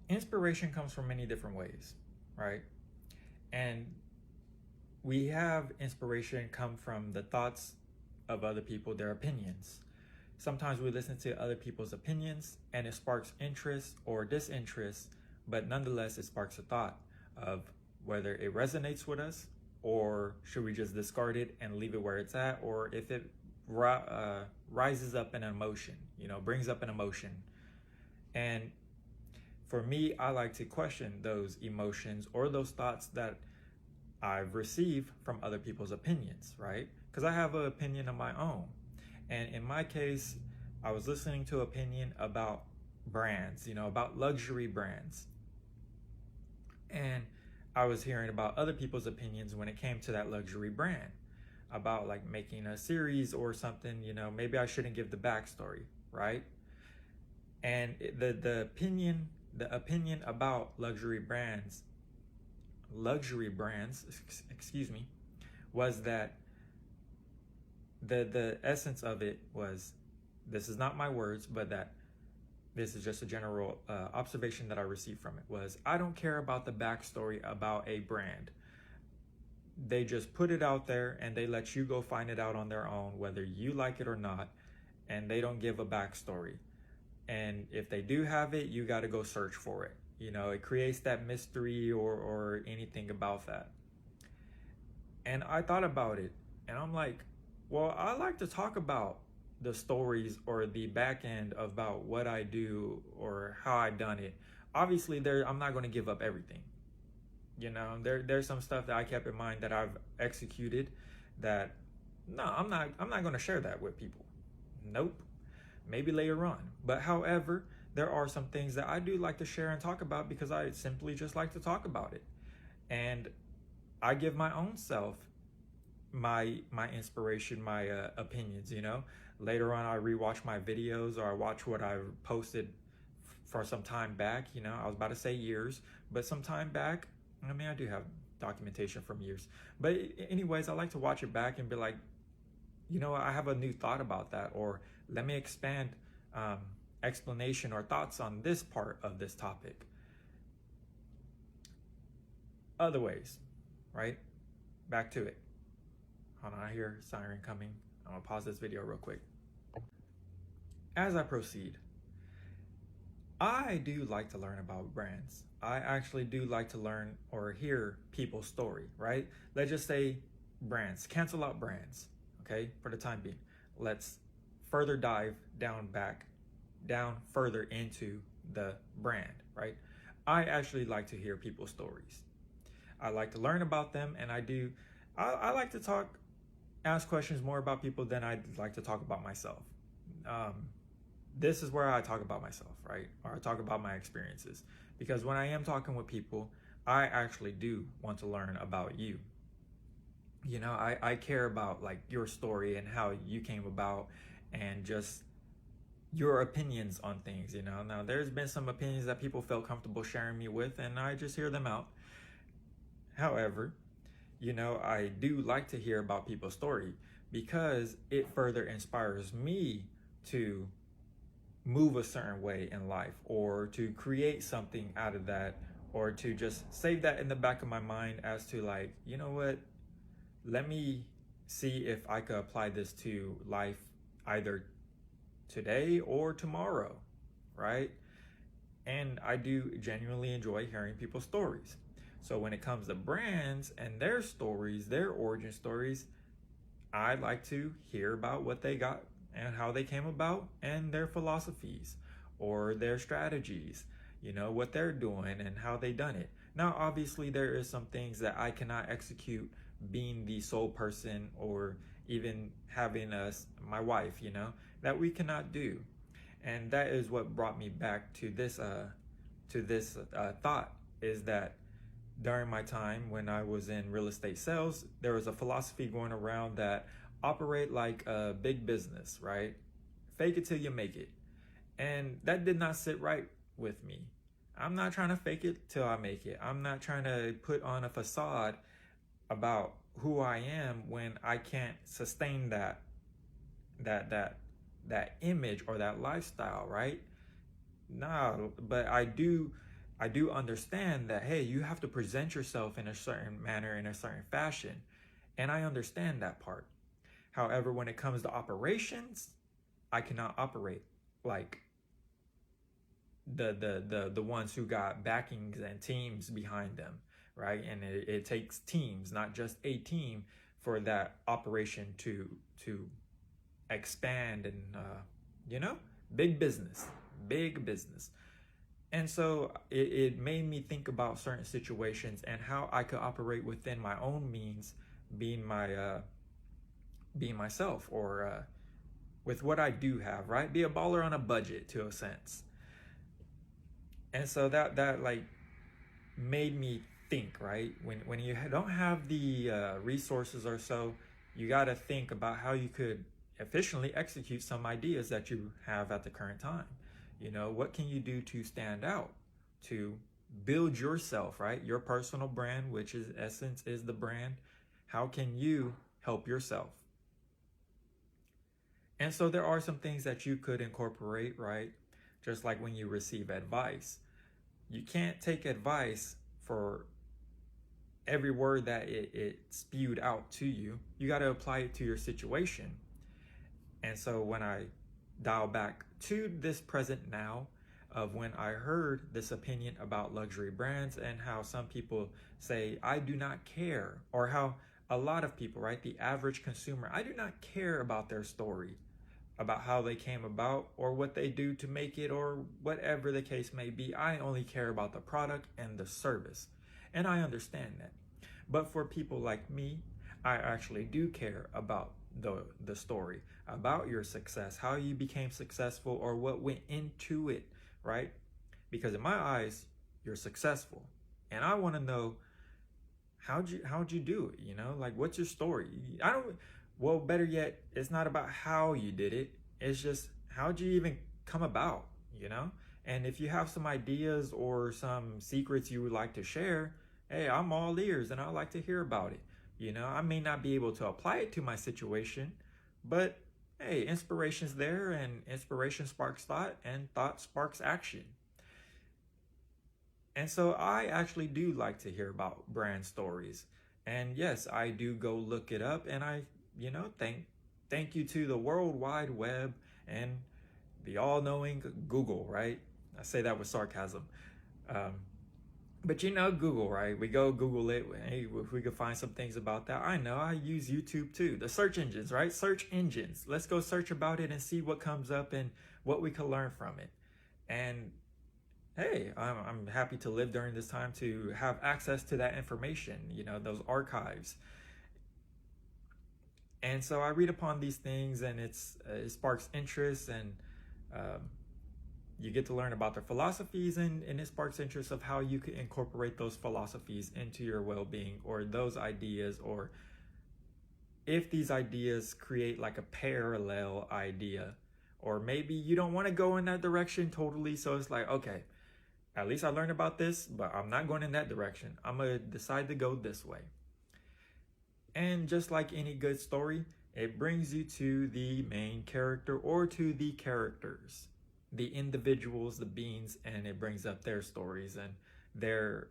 inspiration comes from many different ways, right? And we have inspiration come from the thoughts of other people, their opinions. Sometimes we listen to other people's opinions and it sparks interest or disinterest, but nonetheless, it sparks a thought of whether it resonates with us or should we just discard it and leave it where it's at, or if it rises up an emotion, brings up an emotion. And for me, I like to question those emotions or those thoughts that I've received from other people's opinions, right? Because I have an opinion of my own. And in my case, I was listening to an opinion about brands, about luxury brands. And I was hearing about other people's opinions when it came to that luxury brand, about like making a series or something, maybe I shouldn't give the backstory, right? And the opinion about luxury brands, excuse me, was that the essence of it was, this is not my words, but that this is just a general observation that I received from it, was I don't care about the backstory about a brand. They just put it out there and they let you go find it out on their own, whether you like it or not, and they don't give a backstory. And if they do have it, you got to go search for it. It creates that mystery or anything about that. And I thought about it and I'm like, well, I like to talk about the stories or the back end about what I do or how I've done it. Obviously, I'm not going to give up everything. There's some stuff that I kept in mind that I've executed that, no, I'm not going to share that with people. Nope. Maybe later on. But however, there are some things that I do like to share and talk about because I simply just like to talk about it. And I give my own self my inspiration, my opinions, Later on, I rewatch my videos or I watch what I posted for some time back, I was about to say years, but some time back. I mean, I do have documentation from years. But anyways, I like to watch it back and be like, I have a new thought about that, or let me expand explanation or thoughts on this part of this topic. Other ways, right? Back to it. Hold on, I hear siren coming. I'm gonna pause this video real quick. As I proceed, I do like to learn about brands. I actually do like to learn or hear people's story, right? Let's just say brands, cancel out brands, okay, for the time being. Let's further dive down further into the brand, right? I actually like to hear people's stories. I like to learn about them, and I like to ask questions more about people than I'd like to talk about myself. This is where I talk about myself, right? Or I talk about my experiences. Because when I am talking with people, I actually do want to learn about you. I care about like your story and how you came about and just your opinions on things, Now, there's been some opinions that people felt comfortable sharing me with, and I just hear them out. However, I do like to hear about people's story because it further inspires me to move a certain way in life or to create something out of that, or to just save that in the back of my mind as to like, you know what, let me see if I could apply this to life either today or tomorrow, right? And I do genuinely enjoy hearing people's stories. So when it comes to brands and their stories, their origin stories, I like to hear about what they got and how they came about and their philosophies or their strategies, what they're doing and how they done it. Now, obviously, there is some things that I cannot execute being the sole person or even having my wife, that we cannot do. And that is what brought me back to this thought, is that during my time when I was in real estate sales, there was a philosophy going around that operate like a big business, right? Fake it till you make it. And that did not sit right with me. I'm not trying to fake it till I make it. I'm not trying to put on a facade about who I am when I can't sustain that image or that lifestyle, right? No, but I do I do understand that, hey, you have to present yourself in a certain manner, in a certain fashion. And I understand that part. However, when it comes to operations, I cannot operate like the ones who got backings and teams behind them, right? And it takes teams, not just a team, for that operation to expand and you know, big business, big business. And so it made me think about certain situations and how I could operate within my own means, being myself, or with what I do have, right? Be a baller on a budget, to a sense. And so that like made me think, right? When you don't have the resources or so, you got to think about how you could efficiently execute some ideas that you have at the current time. You know, what can you do to stand out, to build yourself, right? Your personal brand, which is essence is the brand. How can you help yourself? And so there are some things that you could incorporate, right? Just like when you receive advice. You can't take advice for every word that it spewed out to you. You got to apply it to your situation. And so when I dial back to this present now of when I heard this opinion about luxury brands and how some people say, I do not care, or how a lot of people, right, the average consumer, I do not care about their story, about how they came about or what they do to make it or whatever the case may be. I only care about the product and the service. And I understand that. But for people like me, I actually do care about the story, about your success, how you became successful or what went into it, right? Because in my eyes, you're successful. And I want to know how'd you do it, you know? Like, what's your story? Well, better yet, it's not about how you did it. It's just, how'd you even come about, you know? And if you have some ideas or some secrets you would like to share, hey, I'm all ears and I'd like to hear about it. You know, I may not be able to apply it to my situation, but hey, inspiration's there, and inspiration sparks thought, and thought sparks action. And so I actually do like to hear about brand stories. And yes, I do go look it up, and I, you know, thank you to the World Wide Web and the all-knowing Google, right? I say that with sarcasm. But you know, Google, right? We go Google it. Hey, if we could find some things about that. I know I use YouTube too. The search engines, right? Search engines. Let's go search about it and see what comes up and what we can learn from it. And hey, I'm happy to live during this time to have access to that information, you know, those archives. And so I read upon these things, and it sparks interest, and you get to learn about their philosophies, and it sparks interest of how you could incorporate those philosophies into your well-being, or those ideas, or if these ideas create like a parallel idea, or maybe you don't want to go in that direction totally. So it's like, okay, at least I learned about this, but I'm not going in that direction. I'm going to decide to go this way. And just like any good story, it brings you to the main character or to the characters, the individuals, the beings, and it brings up their stories and their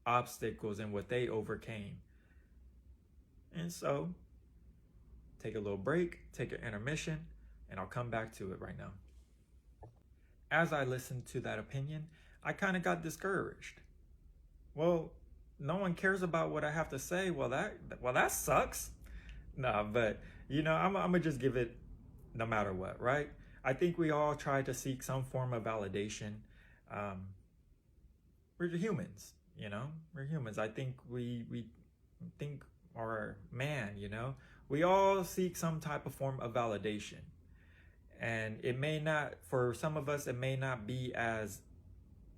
obstacles and what they overcame. And so, take a little break, take an intermission, and I'll come back to it right now. As I listened to that opinion, I kind of got discouraged. Well, no one cares about what I have to say. Well, that sucks. Nah, but you know, I'm gonna just give it no matter what, right? I think we all try to seek some form of validation. We're humans, you know. We're humans. I think we think, or man, you know, we all seek some type of form of validation, and it may not, for some of us, it may not be as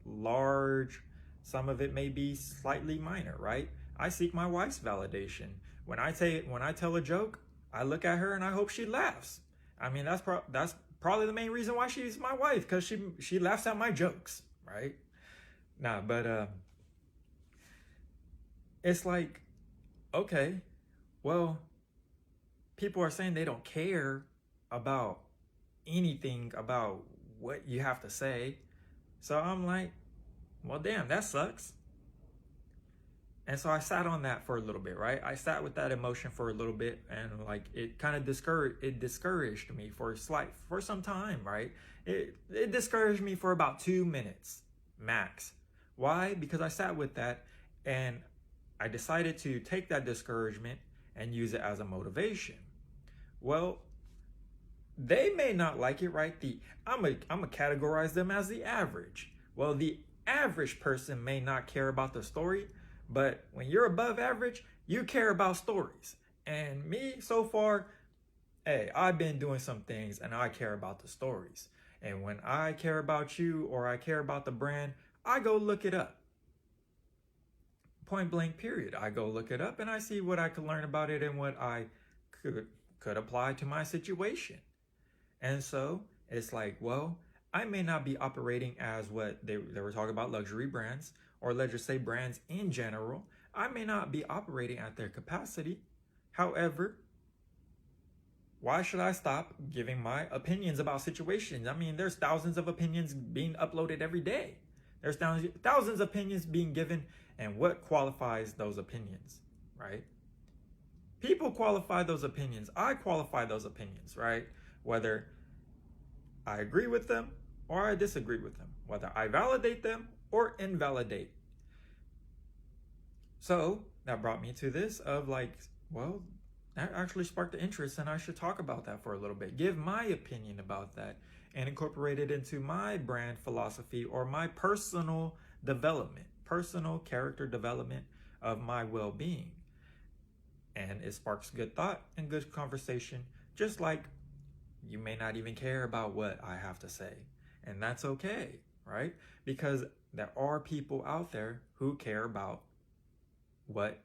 large. Some of it may be slightly minor, right? I seek my wife's validation. When I tell a joke, I look at her and I hope she laughs. I mean, that's probably the main reason why she's my wife, because she laughs at my jokes, right? Nah, but it's like, okay, well, people are saying they don't care about anything about what you have to say. So I'm like, Well, damn, that sucks. And so I sat on that for a little bit, right? I sat with that emotion for a little bit, and like it kind of discouraged me for some time, right? It discouraged me for about 2 minutes max. Why? Because I sat with that, and I decided to take that discouragement and use it as a motivation. Well, they may not like it, right? I'm gonna categorize them as the average. Well, the average person may not care about the story, but when you're above average, you care about stories. And me, so far, hey, I've been doing some things and I care about the stories. And when I care about you or I care about the brand, I go look it up. Point blank period. I go look it up and I see what I could learn about it and what I could apply to my situation. And so it's like, well, I may not be operating as what they were talking about, luxury brands, or let's just say brands in general. I may not be operating at their capacity. However, why should I stop giving my opinions about situations? I mean, there's thousands of opinions being uploaded every day. There's thousands of opinions being given, and what qualifies those opinions, right? People qualify those opinions. I qualify those opinions, right? Whether I agree with them or I disagree with them, whether I validate them or invalidate. So that brought me to this of like, well, that actually sparked the interest and I should talk about that for a little bit. Give my opinion about that and incorporate it into my brand philosophy or my personal development, personal character development of my well-being. And it sparks good thought and good conversation, just like you may not even care about what I have to say. And that's okay, right? Because there are people out there who care about what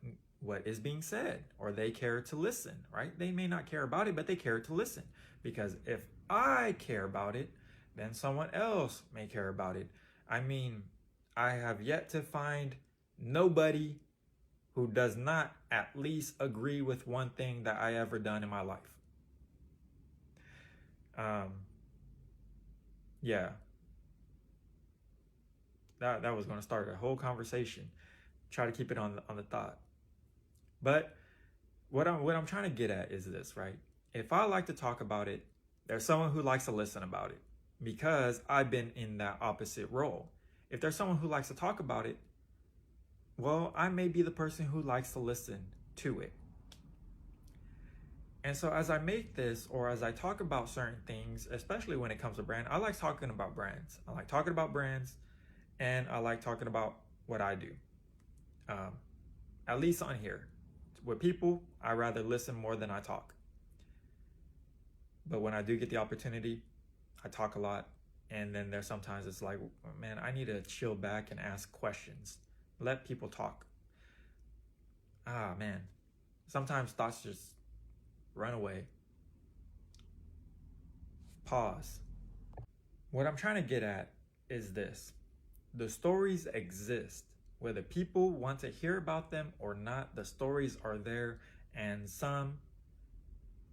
is being said, or they care to listen, right? They may not care about it, but they care to listen. Because if I care about it, then someone else may care about it. I mean, I have yet to find nobody who does not at least agree with one thing that I ever done in my life. Yeah. That was going to start a whole conversation. Try to keep it on the thought. But what I'm trying to get at is this, right? If I like to talk about it, there's someone who likes to listen about it, because I've been in that opposite role. If there's someone who likes to talk about it, well, I may be the person who likes to listen to it. And so as I make this, or as I talk about certain things, especially when it comes to brand, I like talking about brands. I like talking about brands, and I like talking about what I do. At least on here. With people, I rather listen more than I talk. But when I do get the opportunity, I talk a lot. And then there's sometimes it's like, man, I need to chill back and ask questions. Let people talk. Man. Sometimes thoughts just run away. Pause. What I'm trying to get at is this. The stories exist. Whether people want to hear about them or not, the stories are there, and some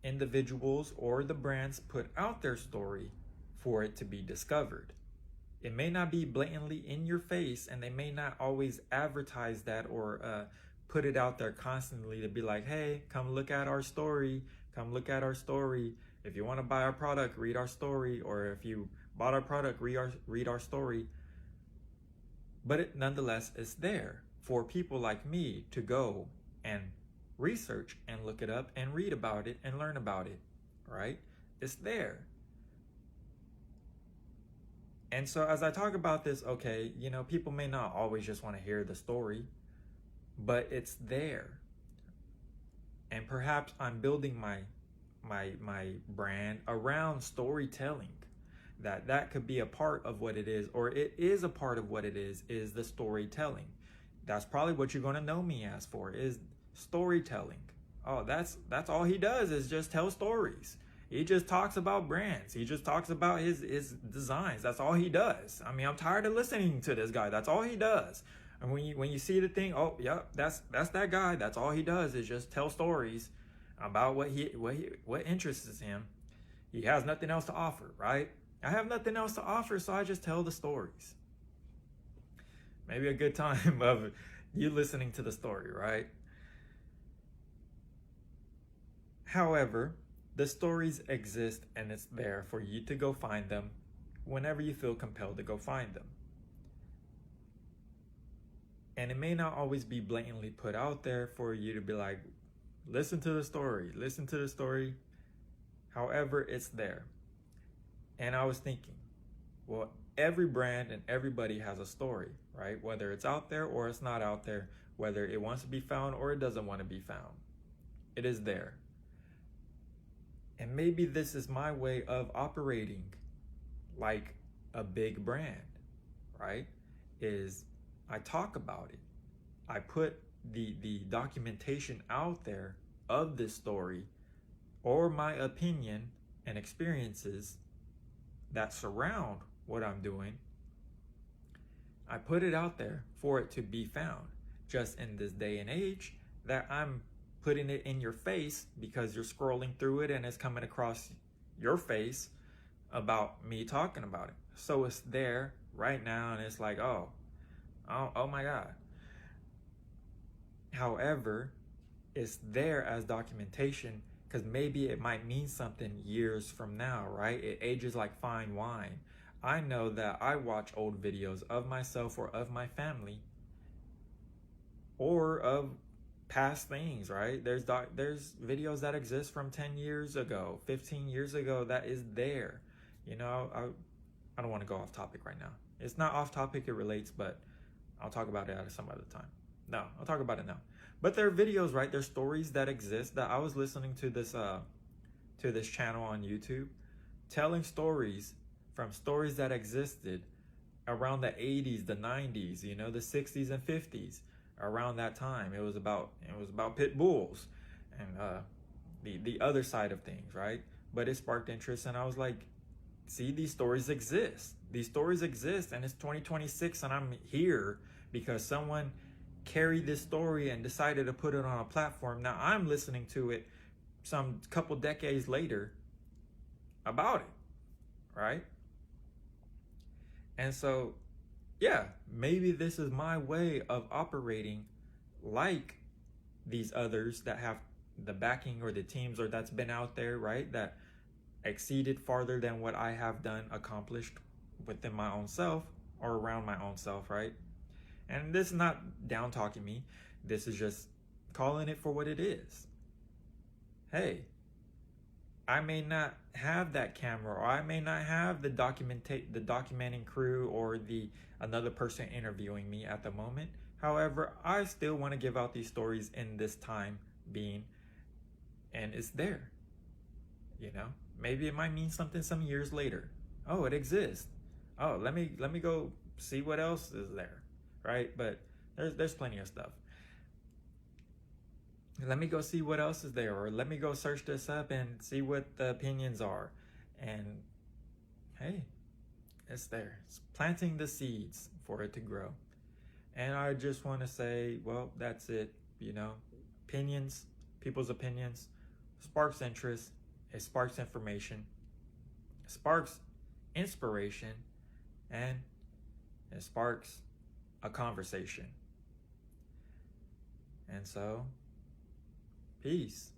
individuals or the brands put out their story for it to be discovered. It may not be blatantly in your face, and they may not always advertise that or put it out there constantly to be like, hey, come look at our story. Come look at our story. If you want to buy our product, read our story. Or if you bought our product, read our story. But it nonetheless is there for people like me to go and research and look it up and read about it and learn about it, right? It's there. And so as I talk about this, okay, you know, people may not always just want to hear the story, but it's there. And perhaps I'm building my brand around storytelling. That could be a part of what it is, or it is a part of what it is the storytelling. That's probably what you're going to know me as for, is storytelling. Oh, that's all he does is just tell stories. He just talks about brands. He just talks about his designs. That's all he does. I mean, I'm tired of listening to this guy. That's all he does. And when you see the thing, oh, yep, that's that guy. That's all he does is just tell stories about what interests him. He has nothing else to offer, right? I have nothing else to offer, so I just tell the stories. maybe a good time of you listening to the story, right? However, the stories exist and it's there for you to go find them whenever you feel compelled to go find them. And it may not always be blatantly put out there for you to be like, listen to the story, listen to the story. However, it's there. And I was thinking, well, every brand and everybody has a story, right? Whether it's out there or it's not out there, whether it wants to be found or it doesn't want to be found, it is there. And maybe this is my way of operating like a big brand, right? Is I talk about it. I put the documentation out there of this story or my opinion and experiences that surround what I'm doing. I put it out there for it to be found. Just in this day and age that I'm putting it in your face because you're scrolling through it and it's coming across your face about me talking about it. So it's there right now and it's like, oh my God. However, it's there as documentation because maybe it might mean something years from now, right? It ages like fine wine. I know that I watch old videos of myself or of my family or of past things, right? There's videos that exist from 10 years ago, 15 years ago that is there. You know, I don't want to go off topic right now. It's not off topic, it relates, but I'll talk about it at some other time. No, I'll talk about it now. But there are videos, right? There's stories that exist that I was listening to this channel on YouTube, telling stories from stories that existed around the 80s, the 90s, you know, the 60s and 50s. Around that time, it was about pit bulls and the other side of things, right? But it sparked interest, and I was like, see, these stories exist. These stories exist, and it's 2026, and I'm here because someone carried this story and decided to put it on a platform. Now I'm listening to it some couple decades later about it, right? And so, yeah, maybe this is my way of operating like these others that have the backing or the teams or that's been out there, right? That exceeded farther than what I have done, accomplished within my own self or around my own self, right? And this is not down talking me. This is just calling it for what it is. Hey, I may not have that camera, or I may not have the documenting crew or another person interviewing me at the moment. However, I still want to give out these stories in this time being, and it's there. You know, maybe it might mean something some years later. Oh, it exists. Oh, let me go see what else is there, right? But there's plenty of stuff. Let me go see what else is there, or let me go search this up and see what the opinions are. And hey, it's there. It's planting the seeds for it to grow. And I just want to say, well, that's it. You know, opinions, people's opinions, sparks interest. It sparks information. It sparks inspiration. And it sparks a conversation. And so, peace.